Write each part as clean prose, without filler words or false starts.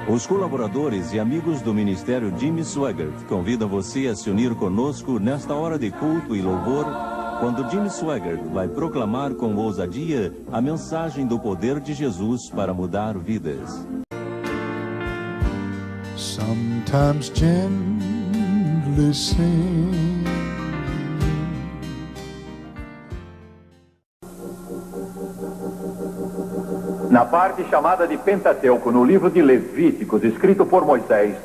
Os colaboradores e amigos do Ministério Jimmy Swaggart convidam você a se unir conosco nesta hora de culto e louvor, quando Jimmy Swaggart vai proclamar com ousadia a mensagem do poder de Jesus para mudar vidas. Sometimes gently sing. Na parte chamada de Pentateuco, no livro de Levíticos, escrito por Moisés,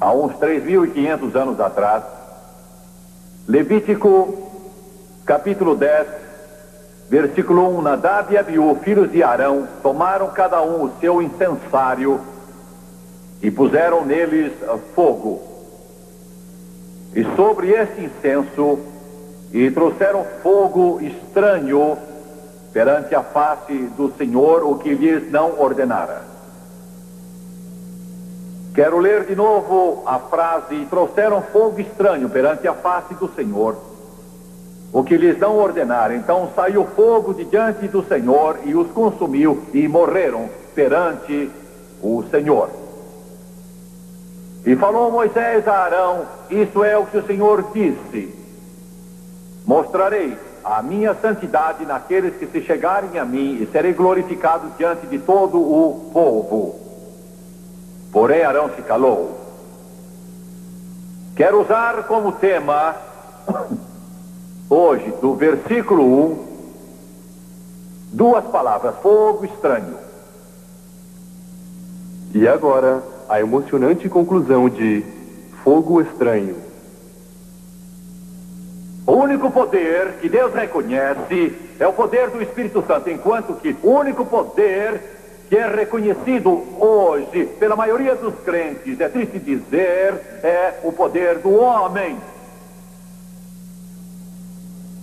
há uns 3.500 anos atrás, Levítico, capítulo 10, versículo 1, Nadab e Abiú, filhos de Arão, tomaram cada um o seu incensário e puseram neles fogo. E sobre este incenso, e trouxeram fogo estranho perante a face do Senhor, o que lhes não ordenara. Quero ler de novo a frase, e trouxeram fogo estranho perante a face do Senhor, o que lhes não ordenara. Então saiu fogo de diante do Senhor e os consumiu, e morreram perante o Senhor. E falou Moisés a Arão, isto é o que o Senhor disse: mostrarei a minha santidade naqueles que se chegarem a mim, e serei glorificado diante de todo o povo. Porém Arão se calou. Quero usar como tema hoje, do versículo 1, duas palavras: fogo estranho. E agora, a emocionante conclusão de fogo estranho. O único poder que Deus reconhece é o poder do Espírito Santo, enquanto que o único poder que é reconhecido hoje pela maioria dos crentes, é triste dizer, é o poder do homem.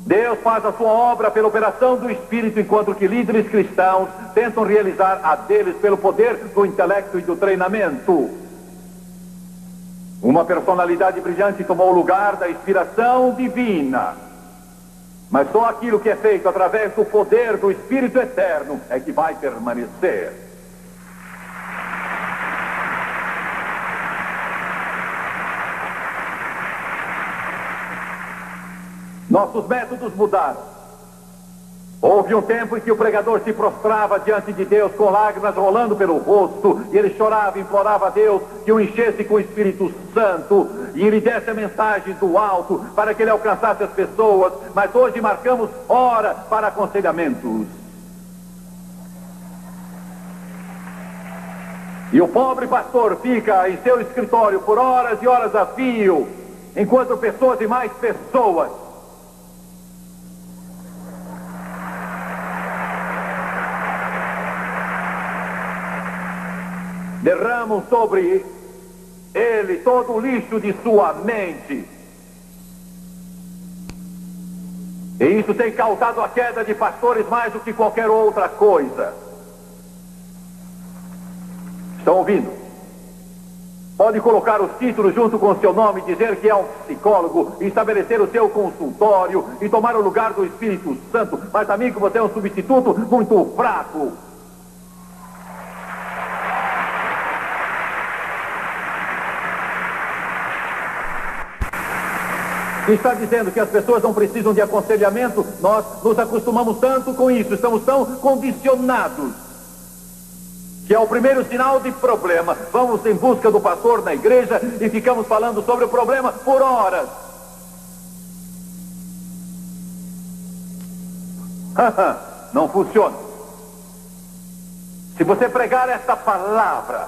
Deus faz a sua obra pela operação do Espírito, enquanto que líderes cristãos tentam realizar a deles pelo poder do intelecto e do treinamento. Uma personalidade brilhante tomou o lugar da inspiração divina. Mas só aquilo que é feito através do poder do Espírito Eterno é que vai permanecer. Nossos métodos mudaram. Houve um tempo em que o pregador se prostrava diante de Deus com lágrimas rolando pelo rosto, e ele chorava e implorava a Deus que o enchesse com o Espírito Santo e lhe desse a mensagem do alto para que ele alcançasse as pessoas. Mas hoje marcamos hora para aconselhamentos. E o pobre pastor fica em seu escritório por horas e horas a fio, enquanto pessoas e mais pessoas derramam sobre ele todo o lixo de sua mente. E isso tem causado a queda de pastores mais do que qualquer outra coisa. Estão ouvindo? Pode colocar os títulos junto com o seu nome, dizer que é um psicólogo, estabelecer o seu consultório e tomar o lugar do Espírito Santo. Mas, amigo, você é um substituto muito fraco. Está dizendo que as pessoas não precisam de aconselhamento. Nós nos acostumamos tanto com isso, estamos tão condicionados, que é o primeiro sinal de problema. Vamos em busca do pastor na igreja e ficamos falando sobre o problema por horas. Não funciona. Se você pregar esta palavra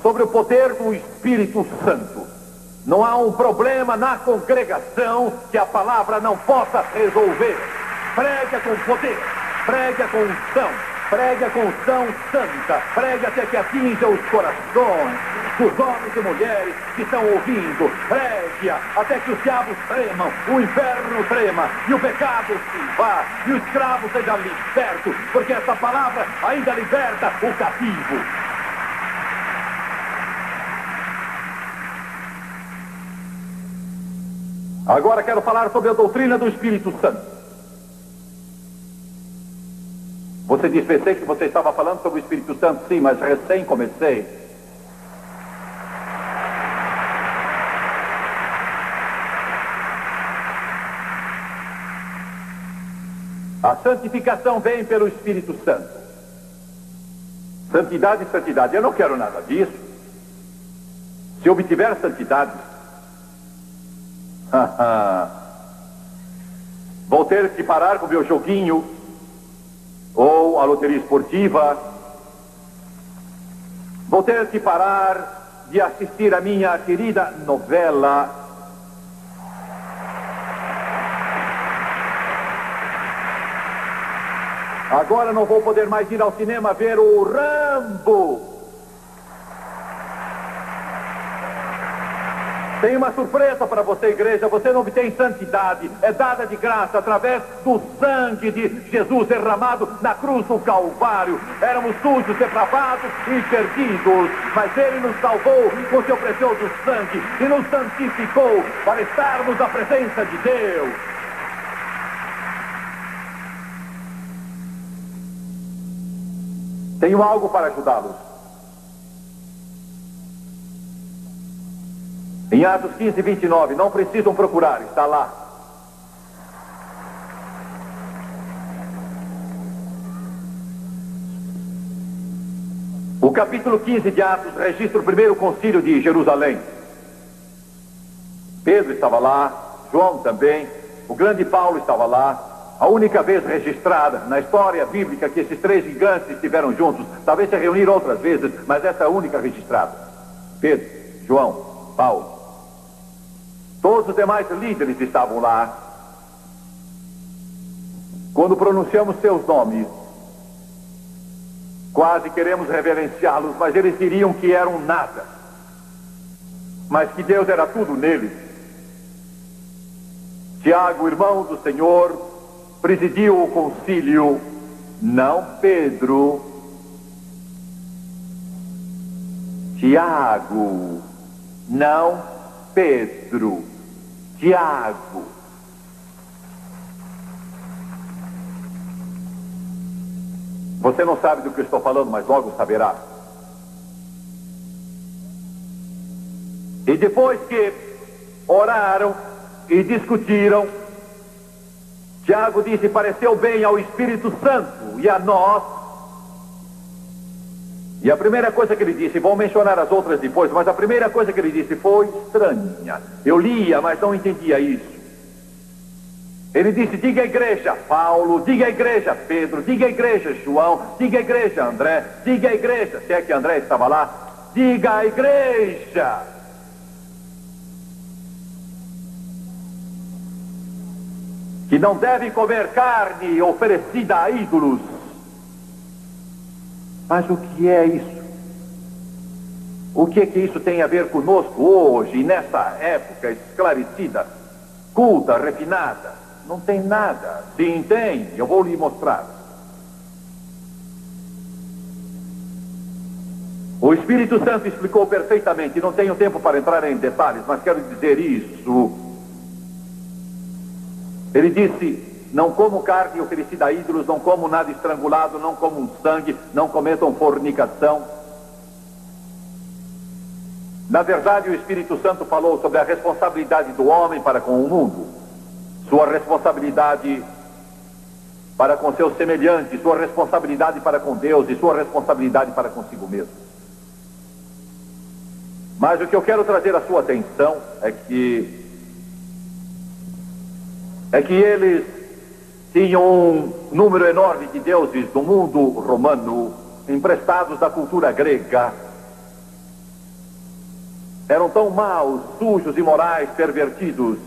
sobre o poder do Espírito Santo, não há um problema na congregação que a palavra não possa resolver. Prega com poder, prega com unção, prega com unção santa, prega até que atinja os corações dos homens e mulheres que estão ouvindo. Pregue até que os diabos tremam, o inferno trema e o pecado se vá e o escravo seja liberto, porque essa palavra ainda liberta o cativo. Agora quero falar sobre a doutrina do Espírito Santo. Você disse, pensei que você estava falando sobre o Espírito Santo, sim, mas recém comecei. A santificação vem pelo Espírito Santo. Santidade e santidade. Eu não quero nada disso. Se eu obtiver santidade, vou ter que parar com o meu joguinho, ou a loteria esportiva. Vou ter que parar de assistir a minha querida novela. Agora não vou poder mais ir ao cinema ver o Rambo. Tem uma surpresa para você, igreja. Você não obtém santidade. É dada de graça através do sangue de Jesus derramado na cruz do Calvário. Éramos sujos, depravados e perdidos, mas Ele nos salvou com seu precioso sangue e nos santificou para estarmos na presença de Deus. Tenho algo para ajudá-los. Em Atos 15, 29, não precisam procurar, está lá. O capítulo 15 de Atos registra o primeiro concílio de Jerusalém. Pedro estava lá, João também, o grande Paulo estava lá. A única vez registrada na história bíblica que esses três gigantes estiveram juntos, talvez se reuniram outras vezes, mas essa é a única registrada. Pedro, João, Paulo. Todos os demais líderes estavam lá. Quando pronunciamos seus nomes, quase queremos reverenciá-los, mas eles diriam que eram nada, mas que Deus era tudo neles. Tiago, irmão do Senhor, presidiu o concílio, não Pedro. Tiago, não Pedro. Tiago. Você não sabe do que eu estou falando, mas logo saberá. E depois que oraram e discutiram, Tiago disse, pareceu bem ao Espírito Santo e a nós. E a primeira coisa que ele disse, vou mencionar as outras depois, mas a primeira coisa que ele disse foi estranha. Eu lia, mas não entendia isso. Ele disse, diga à igreja, Paulo, diga à igreja, Pedro, diga à igreja, João, diga à igreja, André, diga à igreja, se é que André estava lá, diga à igreja. Que não deve comer carne oferecida a ídolos. Mas o que é isso? O que isso tem a ver conosco hoje, nessa época esclarecida, culta, refinada? Não tem nada. Sim, tem. Eu vou lhe mostrar. O Espírito Santo explicou perfeitamente. Não tenho tempo para entrar em detalhes, mas quero dizer isso. Ele disse, não como carne oferecida a ídolos, não como nada estrangulado, não como sangue, não cometam fornicação. Na verdade, o Espírito Santo falou sobre a responsabilidade do homem para com o mundo, sua responsabilidade para com seus semelhantes, sua responsabilidade para com Deus e sua responsabilidade para consigo mesmo. Mas o que eu quero trazer à sua atenção é que eles tinham um número enorme de deuses do mundo romano, emprestados da cultura grega. Eram tão maus, sujos, imorais, pervertidos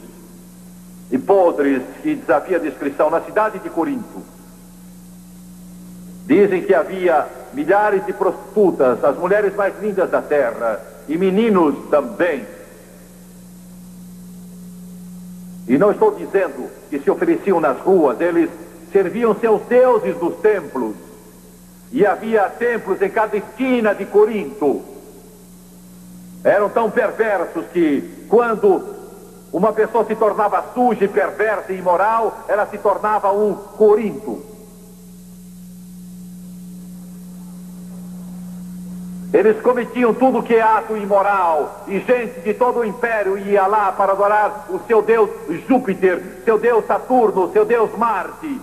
e podres que desafia a descrição. Na cidade de Corinto, dizem que havia milhares de prostitutas, as mulheres mais lindas da terra, e meninos também. E não estou dizendo que se ofereciam nas ruas, eles serviam seus deuses nos templos. E havia templos em cada esquina de Corinto. Eram tão perversos que, quando uma pessoa se tornava suja e perversa e imoral, ela se tornava um Corinto. Eles cometiam tudo que é ato imoral, e gente de todo o império ia lá para adorar o seu deus Júpiter, seu deus Saturno, seu deus Marte,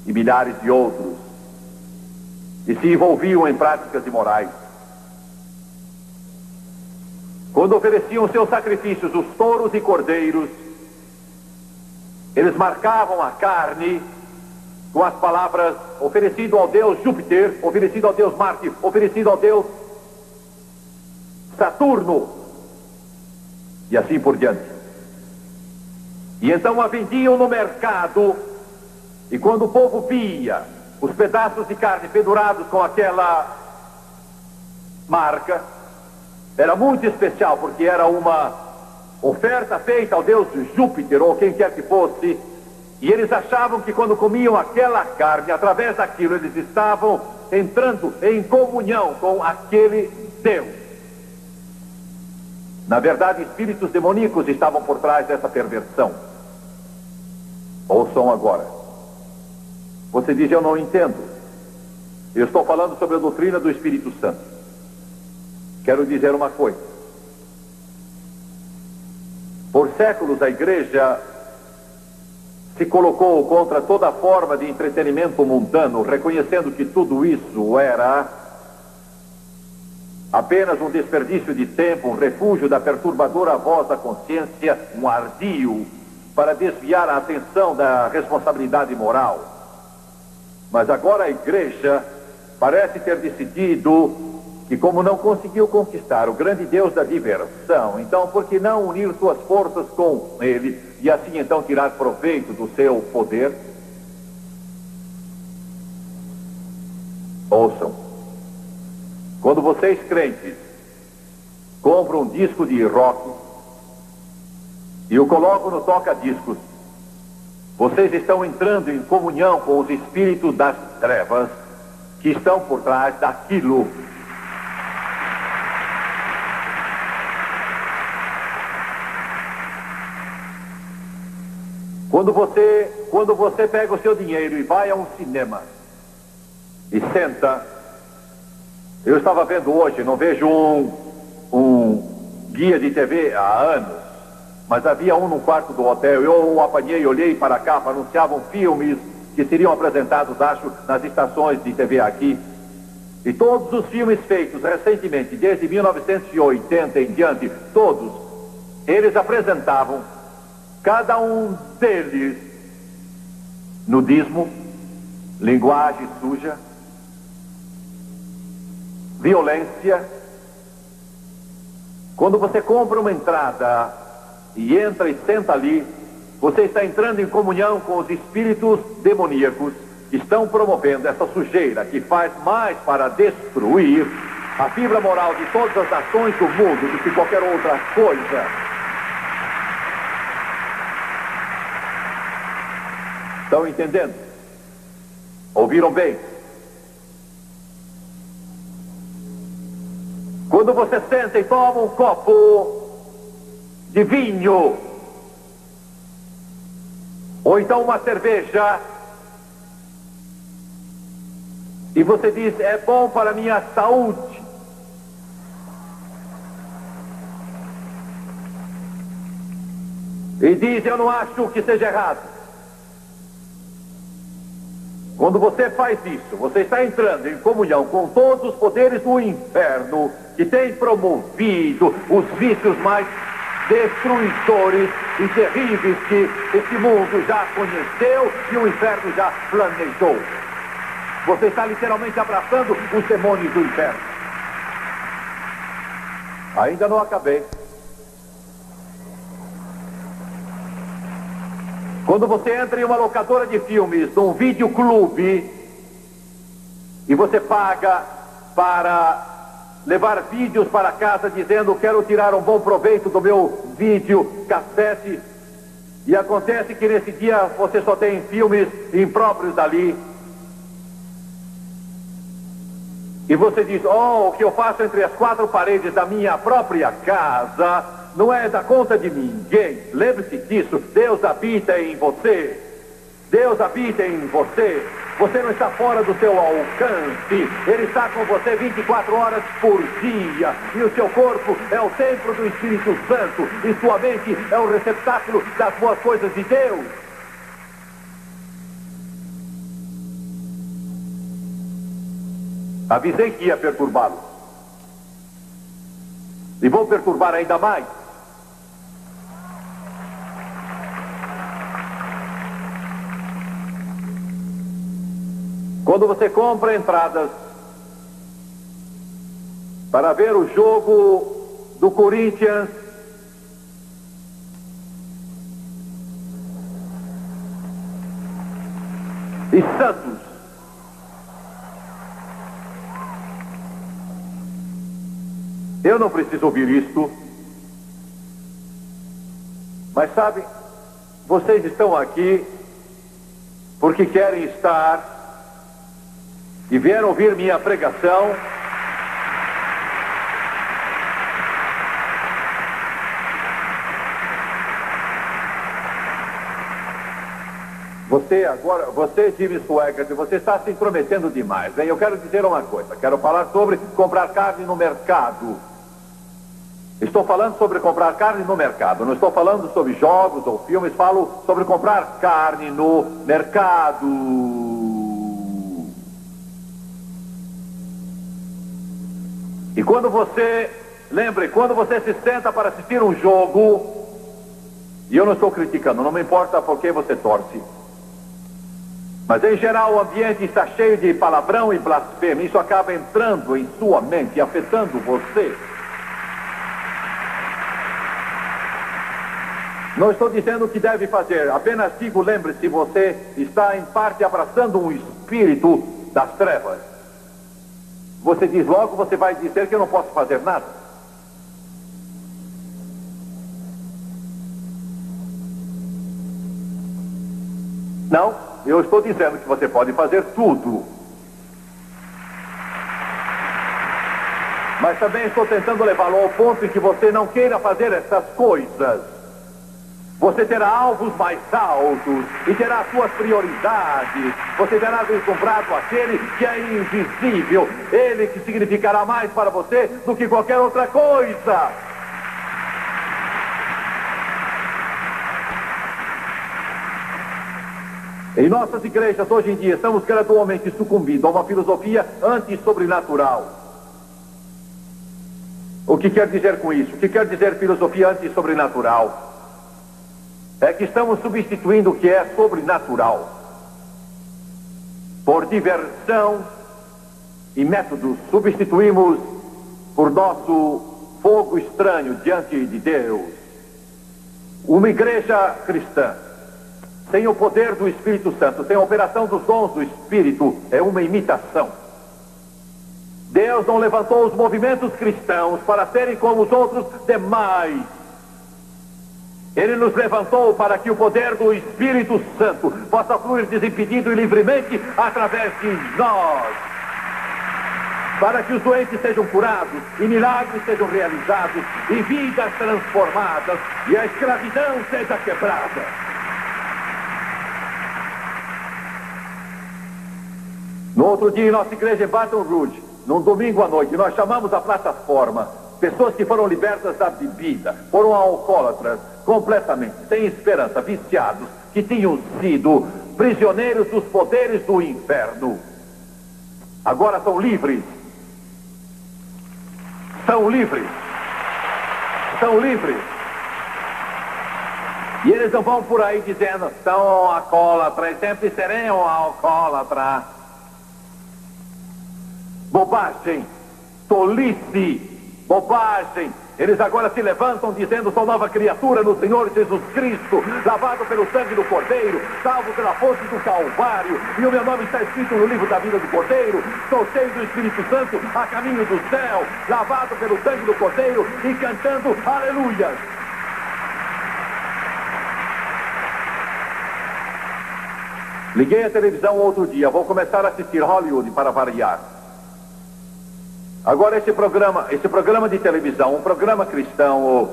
e milhares de outros, e se envolviam em práticas imorais. Quando ofereciam seus sacrifícios, os touros e cordeiros, eles marcavam a carne com as palavras: oferecido ao deus Júpiter, oferecido ao deus Marte, oferecido ao deus Saturno, e assim por diante. E então a vendiam no mercado, e quando o povo via os pedaços de carne pendurados com aquela marca, era muito especial, porque era uma oferta feita ao deus Júpiter, ou quem quer que fosse, e eles achavam que quando comiam aquela carne, através daquilo, eles estavam entrando em comunhão com aquele Deus. Na verdade, espíritos demoníacos estavam por trás dessa perversão. Ouçam agora. Você diz: eu não entendo. Eu estou falando sobre a doutrina do Espírito Santo. Quero dizer uma coisa. Por séculos a igreja se colocou contra toda forma de entretenimento mundano, reconhecendo que tudo isso era apenas um desperdício de tempo, um refúgio da perturbadora voz da consciência, um ardil para desviar a atenção da responsabilidade moral. Mas agora a igreja parece ter decidido que, como não conseguiu conquistar o grande Deus da diversão, então por que não unir suas forças com ele e assim então tirar proveito do seu poder? Ouçam. Quando vocês crentes compram um disco de rock e o colocam no toca-discos, vocês estão entrando em comunhão com os espíritos das trevas que estão por trás daquilo. Quando você pega o seu dinheiro e vai a um cinema e senta, eu estava vendo hoje, não vejo um guia de TV há anos, mas havia um no quarto do hotel. Eu o apanhei, olhei para cá, anunciavam filmes que seriam apresentados, acho, nas estações de TV aqui. E todos os filmes feitos recentemente, desde 1980 em diante, todos, eles apresentavam, cada um deles, nudismo, linguagem suja, violência. Quando você compra uma entrada e entra e senta ali, você está entrando em comunhão com os espíritos demoníacos que estão promovendo essa sujeira que faz mais para destruir a fibra moral de todas as nações do mundo do que qualquer outra coisa. Estão entendendo? Ouviram bem? Quando você senta e toma um copo de vinho, ou então uma cerveja, e você diz: é bom para a minha saúde, e diz: eu não acho que seja errado. Quando você faz isso, você está entrando em comunhão com todos os poderes do inferno que têm promovido os vícios mais destruidores e terríveis que esse mundo já conheceu e o inferno já planejou. Você está literalmente abraçando os demônios do inferno. Ainda não acabei. Quando você entra em uma locadora de filmes, num videoclube, e você paga para levar vídeos para casa dizendo: quero tirar um bom proveito do meu vídeo cassete, e acontece que nesse dia você só tem filmes impróprios ali, e você diz: oh, o que eu faço entre as quatro paredes da minha própria casa não é da conta de ninguém. Lembre-se disso. Deus habita em você. Deus habita em você. Você não está fora do seu alcance. Ele está com você 24 horas por dia. E o seu corpo é o templo do Espírito Santo. E sua mente é o receptáculo das boas coisas de Deus. Avisei que ia perturbá-lo. E vou perturbar ainda mais. Quando você compra entradas para ver o jogo do Corinthians e Santos, eu não preciso ouvir isto, mas sabe, vocês estão aqui porque querem estar e vieram ouvir minha pregação. Você, Jimmy Swaggart, você está se intrometendo demais, hein? Eu quero dizer uma coisa, quero falar sobre comprar carne no mercado. Estou falando sobre comprar carne no mercado, não estou falando sobre jogos ou filmes, falo sobre comprar carne no mercado. E quando você, lembre, quando você se senta para assistir um jogo, e eu não estou criticando, não me importa por que você torce, mas em geral o ambiente está cheio de palavrão e blasfêmia, isso acaba entrando em sua mente e afetando você. Não estou dizendo o que deve fazer, apenas digo, lembre-se, você está em parte abraçando um espírito das trevas. Você diz logo, você vai dizer que eu não posso fazer nada. Não, eu estou dizendo que você pode fazer tudo. Mas também estou tentando levá-lo ao ponto em que você não queira fazer essas coisas. Você terá alvos mais altos e terá suas prioridades. Você terá vislumbrado aquele que é invisível. Ele que significará mais para você do que qualquer outra coisa. Em nossas igrejas hoje em dia estamos gradualmente sucumbindo a uma filosofia antissobrenatural. O que quer dizer com isso? O que quer dizer filosofia antissobrenatural? É que estamos substituindo o que é sobrenatural por diversão e métodos. Substituímos por nosso fogo estranho diante de Deus. Uma igreja cristã sem o poder do Espírito Santo, sem a operação dos dons do Espírito, é uma imitação. Deus não levantou os movimentos cristãos para serem como os outros demais. Ele nos levantou para que o poder do Espírito Santo possa fluir desimpedido e livremente através de nós. Para que os doentes sejam curados, e milagres sejam realizados, e vidas transformadas, e a escravidão seja quebrada. No outro dia, em nossa igreja em Baton Rouge, num domingo à noite, nós chamamos a plataforma pessoas que foram libertas da bebida, foram alcoólatras, completamente, sem esperança, viciados, que tinham sido prisioneiros dos poderes do inferno. Agora são livres. São livres. São livres. E eles não vão por aí dizendo, são alcoólatras, sempre serão alcoólatras. Bobagem, tolice, bobagem. Eles agora se levantam dizendo, sou nova criatura no Senhor Jesus Cristo, lavado pelo sangue do Cordeiro, salvo pela fonte do Calvário, e o meu nome está escrito no livro da vida do Cordeiro. Estou cheio do Espírito Santo, a caminho do céu, lavado pelo sangue do Cordeiro e cantando aleluia. Liguei a televisão outro dia, vou começar a assistir Hollywood para variar. Agora esse programa de televisão, um programa cristão,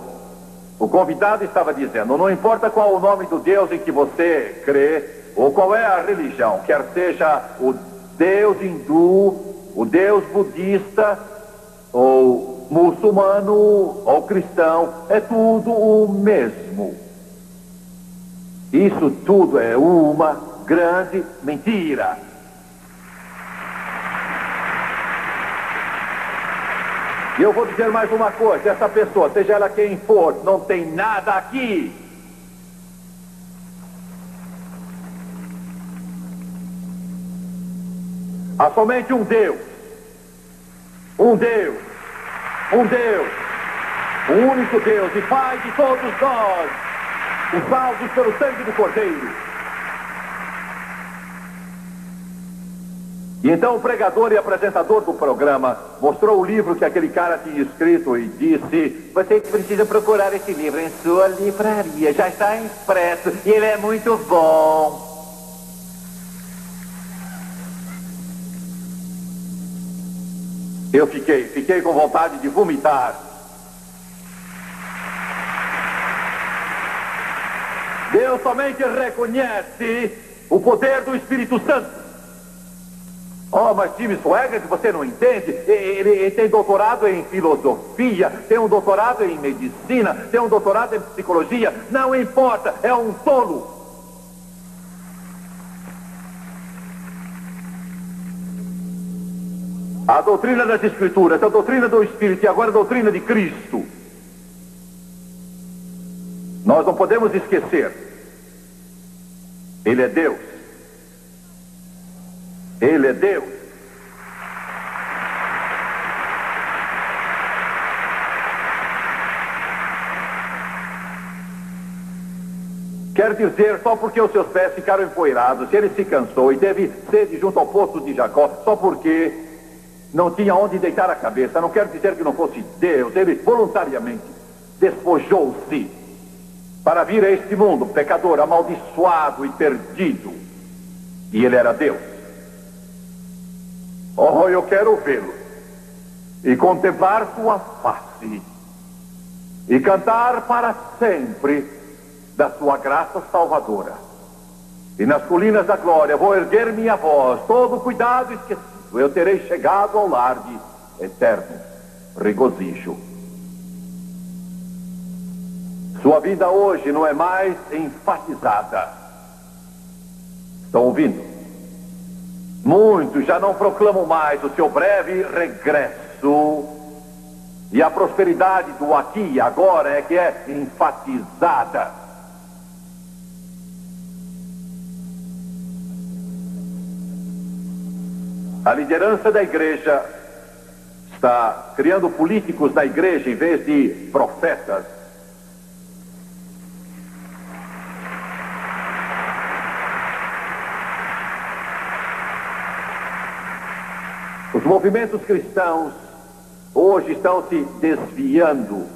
O convidado estava dizendo, não importa qual o nome do Deus em que você crê, ou qual é a religião, quer seja o Deus hindu, o Deus budista, ou muçulmano, ou cristão, é tudo o mesmo. Isso tudo é uma grande mentira. E eu vou dizer mais uma coisa, essa pessoa, seja ela quem for, não tem nada aqui. Há somente um Deus. Um Deus. Um Deus. O único Deus e Pai de todos nós. Os salvos pelo sangue do Cordeiro. E então o pregador e apresentador do programa mostrou o livro que aquele cara tinha escrito e disse: você precisa procurar esse livro em sua livraria, já está impresso e ele é muito bom. Eu fiquei com vontade de vomitar. Deus somente reconhece o poder do Espírito Santo. Oh, mas Jimmy Swaggart, você não entende? Ele tem doutorado em filosofia, tem um doutorado em medicina, tem um doutorado em psicologia. Não importa, é um tolo. A doutrina das Escrituras, a doutrina do Espírito e agora a doutrina de Cristo. Nós não podemos esquecer. Ele é Deus. Ele é Deus. Quer dizer, só porque os seus pés ficaram empoeirados, ele se cansou e teve sede junto ao poço de Jacó, só porque não tinha onde deitar a cabeça, não quer dizer que não fosse Deus. Ele voluntariamente despojou-se para vir a este mundo pecador, amaldiçoado e perdido. E ele era Deus. Oh, eu quero vê-lo e contemplar sua face e cantar para sempre da sua graça salvadora. E nas colinas da glória vou erguer minha voz, todo cuidado esquecido, eu terei chegado ao lar de eterno regozijo. Sua vida hoje não é mais enfatizada. Estão ouvindo? Muitos já não proclamam mais o seu breve regresso. E a prosperidade do aqui e agora é que é enfatizada. A liderança da igreja está criando políticos na igreja em vez de profetas. Os movimentos cristãos hoje estão se desviando,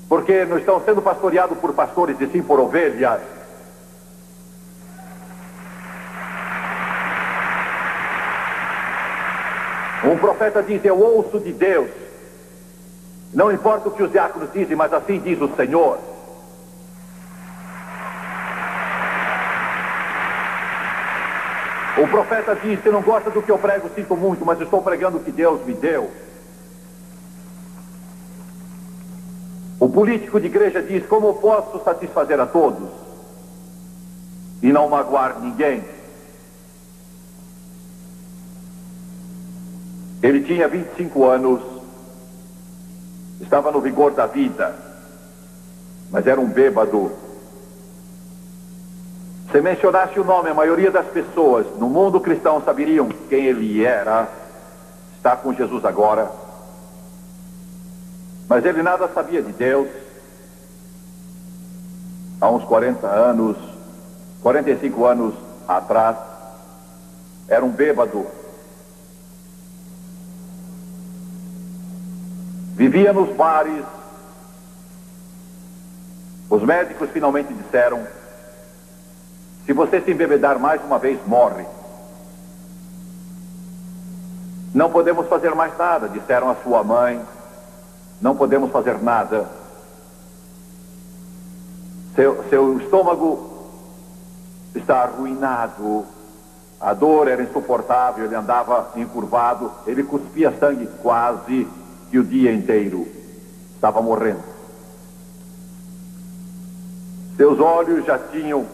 porque não estão sendo pastoreados por pastores e sim por ovelhas. Um profeta diz: eu ouço de Deus. Não importa o que os diáconos dizem, mas assim diz o Senhor. O profeta diz: você não gosta do que eu prego, sinto muito, mas estou pregando o que Deus me deu. O político de igreja diz: como eu posso satisfazer a todos e não magoar ninguém? Ele tinha 25 anos, estava no vigor da vida, mas era um bêbado. Se mencionasse o nome, a maioria das pessoas no mundo cristão saberiam quem ele era. Está com Jesus agora. Mas ele nada sabia de Deus. Há uns 40 anos, 45 anos atrás, era um bêbado. Vivia nos bares. Os médicos finalmente disseram: se você se embebedar mais uma vez, morre. Não podemos fazer mais nada, disseram a sua mãe. Não podemos fazer nada. Seu estômago está arruinado. A dor era insuportável, ele andava encurvado, ele cuspia sangue quase que o dia inteiro. Estava morrendo. Seus olhos já tinham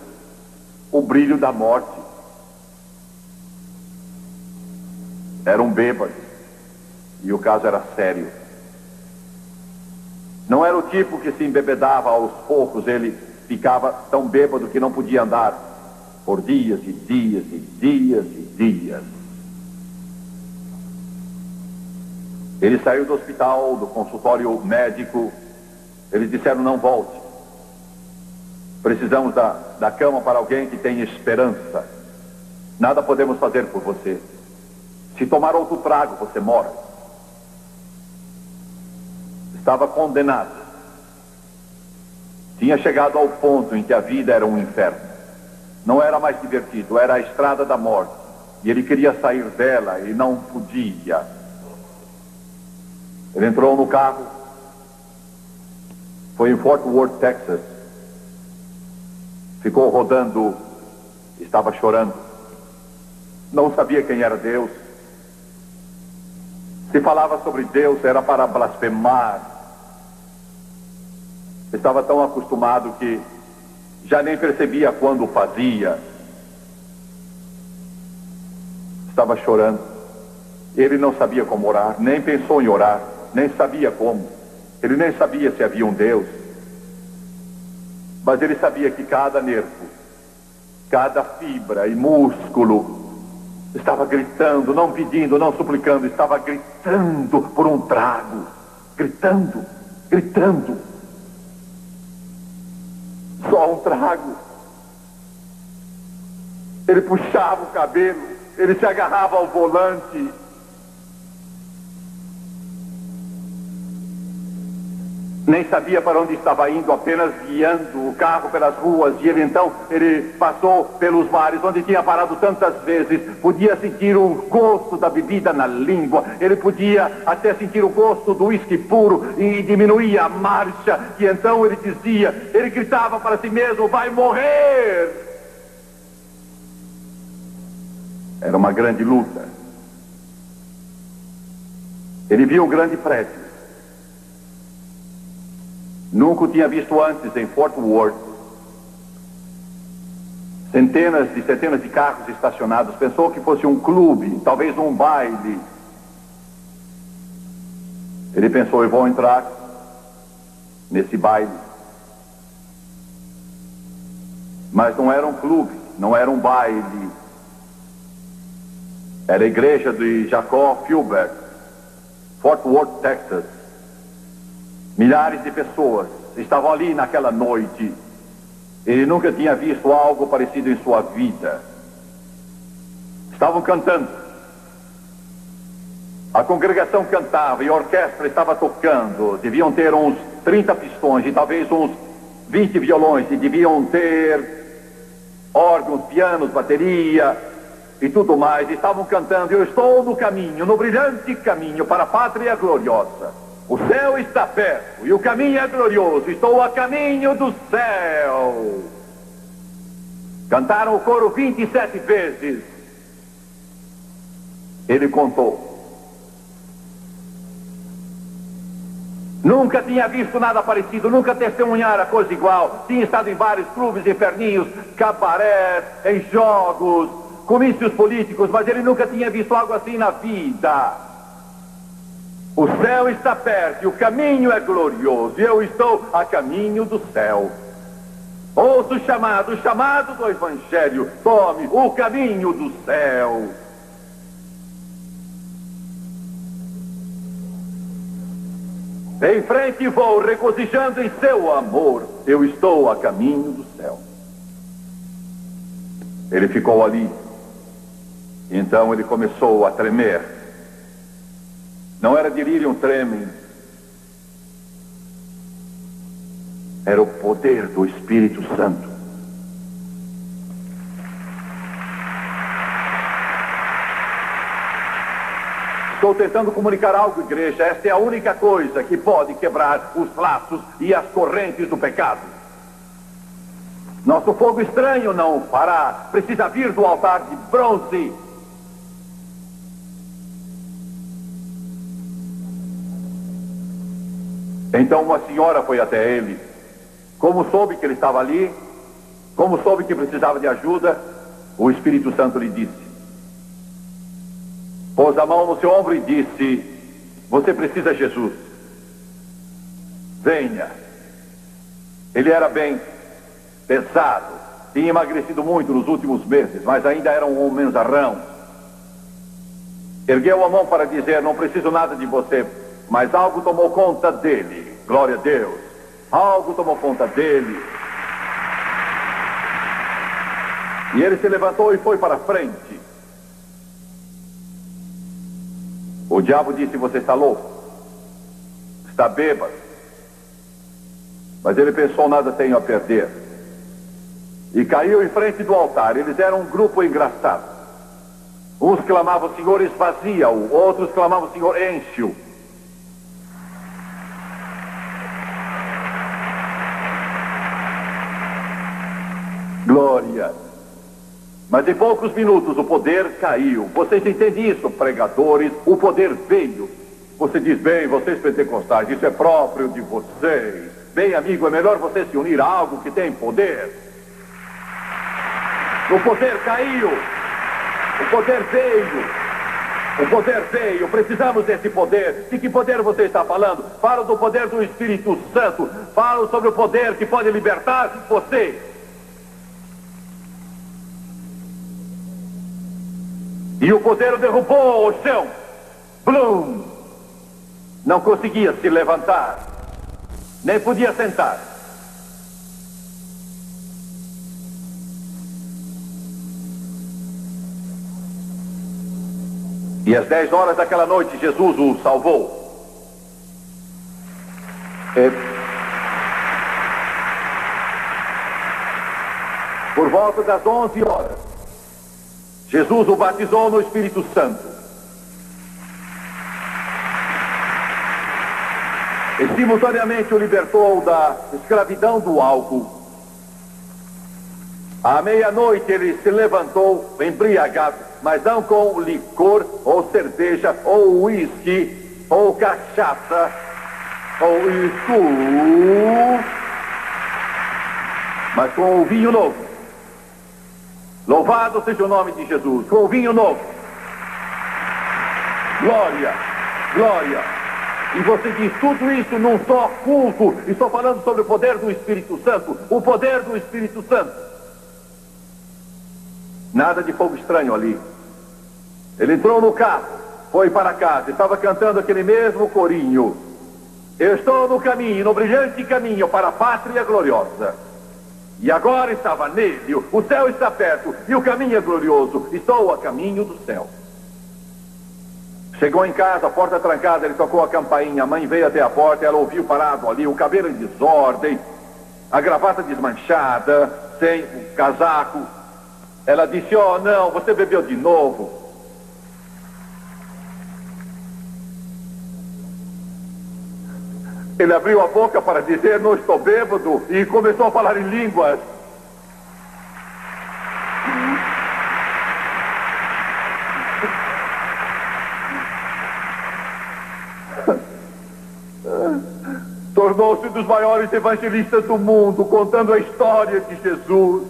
o brilho da morte. Era um bêbado. E o caso era sério. Não era o tipo que se embebedava aos poucos, ele ficava tão bêbado que não podia andar por dias e dias e dias e dias. Ele saiu do hospital, do consultório médico. Eles disseram: não volte. Precisamos da cama para alguém que tenha esperança. Nada podemos fazer por você. Se tomar outro trago, você morre. Estava condenado. Tinha chegado ao ponto em que a vida era um inferno. Não era mais divertido, era a estrada da morte. E ele queria sair dela e não podia. Ele entrou no carro. Foi em Fort Worth, Texas. Ficou rodando. Estava chorando. Não sabia quem era Deus. Se falava sobre Deus, era para blasfemar. Estava tão acostumado que já nem percebia quando o fazia. Estava chorando. Ele não sabia como orar, nem pensou em orar, nem sabia como. Ele nem sabia se havia um Deus. Mas ele sabia que cada nervo, cada fibra e músculo estava gritando, não pedindo, não suplicando, estava gritando por um trago. Gritando, gritando. Só um trago. Ele puxava o cabelo, ele se agarrava ao volante. Nem sabia para onde estava indo, apenas guiando o carro pelas ruas. E ele passou pelos mares, onde tinha parado tantas vezes. Podia sentir o gosto da bebida na língua. Ele podia até sentir o gosto do uísque puro e diminuía a marcha. E então ele dizia, ele gritava para si mesmo: vai morrer! Era uma grande luta. Ele viu um grande prédio. Nunca o tinha visto antes em Fort Worth. Centenas de carros estacionados. Pensou que fosse um clube, talvez um baile. Ele pensou: eu vou entrar nesse baile. Mas não era um clube, não era um baile. Era a igreja de Jacob Fulbert, Fort Worth, Texas. Milhares de pessoas estavam ali naquela noite. Ele nunca tinha visto algo parecido em sua vida. Estavam cantando. A congregação cantava e a orquestra estava tocando. Deviam ter uns 30 pistões e talvez uns 20 violões. E deviam ter órgãos, pianos, bateria e tudo mais. Estavam cantando: eu estou no caminho, no brilhante caminho para a pátria gloriosa. O céu está perto e o caminho é glorioso. Estou a caminho do céu. Cantaram o coro 27 vezes. Ele contou. Nunca tinha visto nada parecido, nunca testemunhara coisa igual. Tinha estado em vários clubes inferninhos, cabarés, em jogos, comícios políticos, mas ele nunca tinha visto algo assim na vida. O céu está perto e o caminho é glorioso. E eu estou a caminho do céu. Ouça o chamado do Evangelho. Tome o caminho do céu. Em frente vou, regozijando em seu amor. Eu estou a caminho do céu. Ele ficou ali. Então ele começou a tremer. Não era delírio tremens. Era o poder do Espírito Santo. Estou tentando comunicar algo, igreja. Esta é a única coisa que pode quebrar os laços e as correntes do pecado. Nosso fogo estranho não fará. Precisa vir do altar de bronze. Então uma senhora foi até ele. Como soube que ele estava ali, como soube que precisava de ajuda, o Espírito Santo lhe disse. Pôs a mão no seu ombro e disse: você precisa de Jesus. Venha. Ele era bem pesado, tinha emagrecido muito nos últimos meses, mas ainda era um homenzarrão. Ergueu a mão para dizer: não preciso nada de você, mas algo tomou conta dele. Glória a Deus. Algo tomou conta dele. E ele se levantou e foi para a frente. O diabo disse: você está louco, está bêbado. Mas ele pensou: nada tenho a perder. E caiu em frente do altar. Eles eram um grupo engraçado. Uns clamavam: Senhor, esvazia-o. Outros clamavam: Senhor, enche-o. Glória. Mas em poucos minutos o poder caiu. Vocês entendem isso, pregadores? O poder veio. Você diz: bem, vocês pentecostais, isso é próprio de vocês. Bem, amigo, é melhor você se unir a algo que tem poder. O poder caiu. O poder veio. O poder veio. Precisamos desse poder. De que poder você está falando? Falo do poder do Espírito Santo. Falo sobre o poder que pode libertar você. E o poder o derrubou ao chão. Blum! Não conseguia se levantar. Nem podia sentar. E às 10 horas daquela noite, Jesus o salvou. Por volta das 11 horas, Jesus o batizou no Espírito Santo. E simultaneamente o libertou da escravidão do álcool. À meia-noite ele se levantou embriagado, mas não com licor, ou cerveja, ou uísque, ou cachaça, ou isso, mas com o vinho novo. Louvado seja o nome de Jesus, com o vinho novo. Glória, glória. E você diz tudo isso num só culto. Estou falando sobre o poder do Espírito Santo. O poder do Espírito Santo. Nada de fogo estranho ali. Ele entrou no carro, foi para casa, estava cantando aquele mesmo corinho. Eu estou no caminho, no brilhante caminho para a pátria gloriosa. E agora estava nele, o céu está perto e o caminho é glorioso. Estou a caminho do céu. Chegou em casa, a porta trancada, ele tocou a campainha. A mãe veio até a porta, ela ouviu parado ali, o cabelo em desordem, a gravata desmanchada, sem o casaco. Ela disse: oh não, você bebeu de novo. Ele abriu a boca para dizer: não estou bêbado, e começou a falar em línguas. Tornou-se um dos maiores evangelistas do mundo, contando a história de Jesus.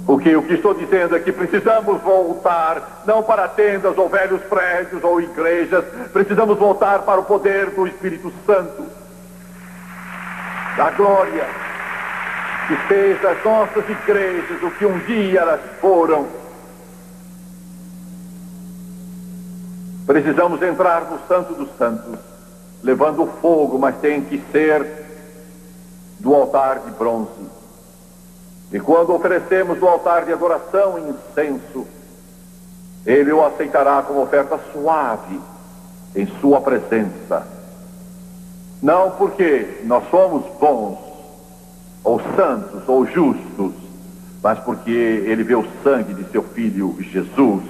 O que eu estou dizendo é que precisamos voltar, não para tendas ou velhos prédios ou igrejas, precisamos voltar para o poder do Espírito Santo, da glória, que fez das nossas igrejas o que um dia elas foram. Precisamos entrar no Santo dos Santos, levando o fogo, mas tem que ser do altar de bronze. E quando oferecemos do altar de adoração incenso, Ele o aceitará como oferta suave em sua presença. Não porque nós somos bons, ou santos, ou justos, mas porque Ele vê o sangue de seu Filho Jesus.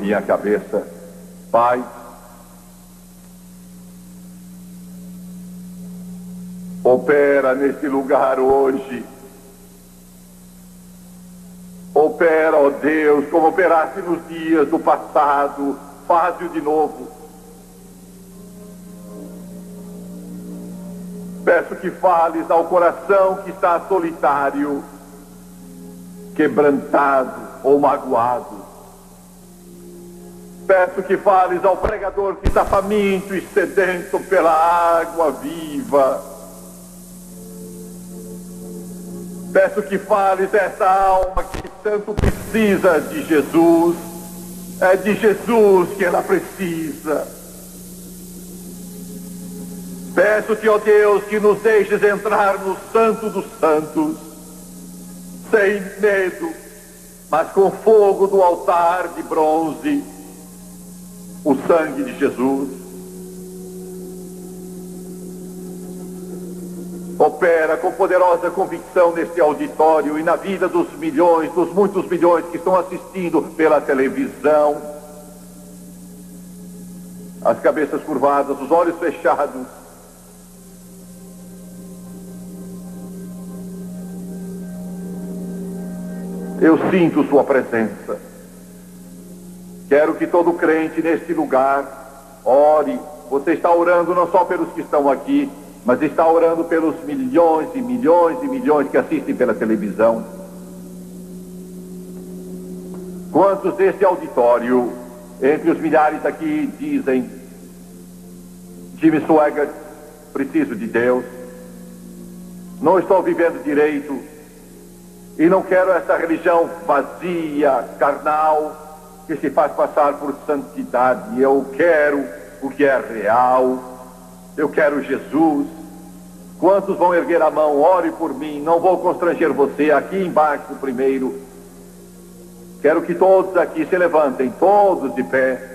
minha cabeça. Pai, opera neste lugar hoje. Opera, ó Deus, como operaste nos dias do passado. Faz-o de novo. Peço que fales ao coração que está solitário, quebrantado ou magoado. Peço que fales ao pregador que está faminto e sedento pela água viva. Peço que fales a essa alma que tanto precisa de Jesus. É de Jesus que ela precisa. Peço-te, ó Deus, que nos deixes entrar no Santo dos Santos, sem medo, mas com fogo do altar de bronze, o sangue de Jesus. Opera com poderosa convicção neste auditório e na vida dos milhões, dos muitos milhões que estão assistindo pela televisão. As cabeças curvadas, os olhos fechados. Eu sinto sua presença. Quero que todo crente neste lugar ore. Você está orando não só pelos que estão aqui, mas está orando pelos milhões e milhões e milhões que assistem pela televisão. Quantos deste auditório, entre os milhares aqui, dizem: Jimmy Swaggart, preciso de Deus, não estou vivendo direito e não quero essa religião vazia, carnal, que se faz passar por santidade. Eu quero o que é real. Eu quero Jesus. Quantos vão erguer a mão? Ore por mim. Não vou constranger você. Aqui embaixo primeiro. Quero que todos aqui se levantem, todos de pé.